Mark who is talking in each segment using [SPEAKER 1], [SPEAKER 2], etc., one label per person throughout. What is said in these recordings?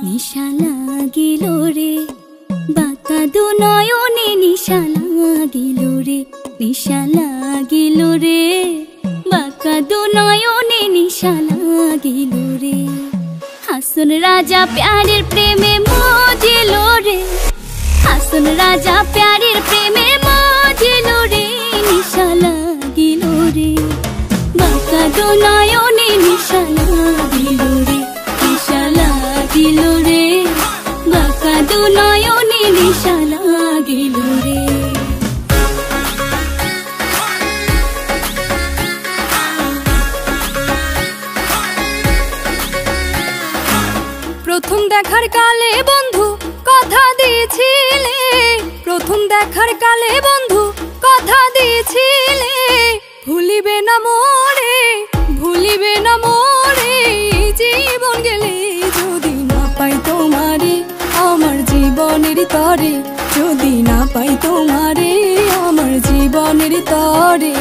[SPEAKER 1] নিশা লাগিল রে বাঁকা দু নয়নে নিশা লাগিল রে নিশা লাগিল রে বাঁকা দু নয়নে নিশা লাগিল রে হাসন রাজা প্যারের প্রেমে মজিল রে হাসন রাজা প্যারের প্রেমে মজিল রে নিশা লাগিল রে বাঁকা দু নয়নে নিশা লাগিল রে নিশা লাগিল রে বাঁকা দু নয়নে নিশা লাগিল রে
[SPEAKER 2] প্রথম দেখার কালে বন্ধু কথা দিয়েছিলে প্রথম দেখার কালে বন্ধু কথা দিয়েছিলে ভুলিবে না মোরে ভুলিবে না মোরে জীবন গেলে যদি না পাই তোমারে আমার জীবনের তরে যদি না পাই তোমারে আমার জীবনের তরে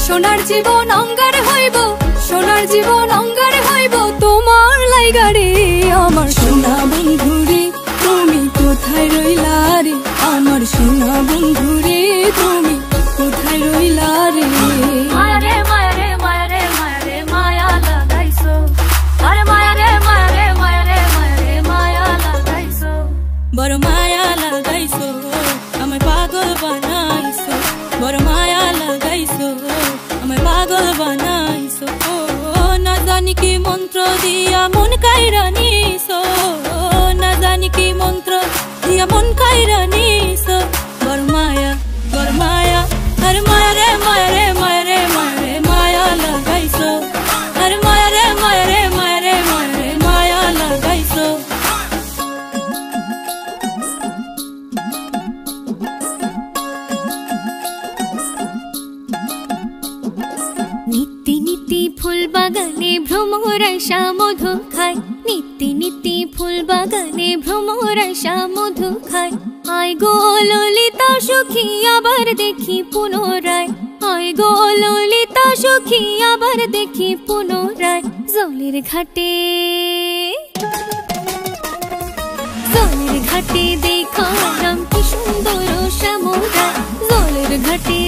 [SPEAKER 2] সোনার জীবন অঙ্গার হইব সোনার জীবন অঙ্গার হইব তোমার লাইগারে আমার সোনা বন্ধুরে তুমি কোথায় রইলা রে আমার সোনা বন্ধুরে তুমি কোথায় রইলা রে
[SPEAKER 1] মায়ারে মায়ারে মায়ারে মায়ারে মায়া লাগাইছো আরে মায়ারে মায়ারে মায়ারে মায়ারে মায়া লাগাইছো
[SPEAKER 2] বড় মায়া লাগাইছো আমায় পাগল বানাইছো বড় মায়া লাগাইছো আমায় পাগল বানাইছো না জানি কি মন্ত্র দিয়া মন কাইরা নিছো না জানি কি মন্ত্র দিয়া মন কাইরা নিছো বড় মায়া আরে মায়া রে মায়া রে মায়া রে মায়া রে মায়া লাগাইছো আরে মায়া রে মায়া রে মায়া রে মায়া রে মায়া লাগাইছো
[SPEAKER 1] নিত্যি নিত্যি ফুল বাগানে ভ্রমর আশা মধু খায় নিত্যি নিত্যি ফুল বাগানে ভ্রমর আশা মধু খায় আয় গো ললিতা সখী আবার দেখি পুনরায় আয় গো ললিতা সখী আবার দেখি পুনরায় জলের ঘাটে দেখলাম কি সুন্দর শ্যামরায় জলের ঘাটে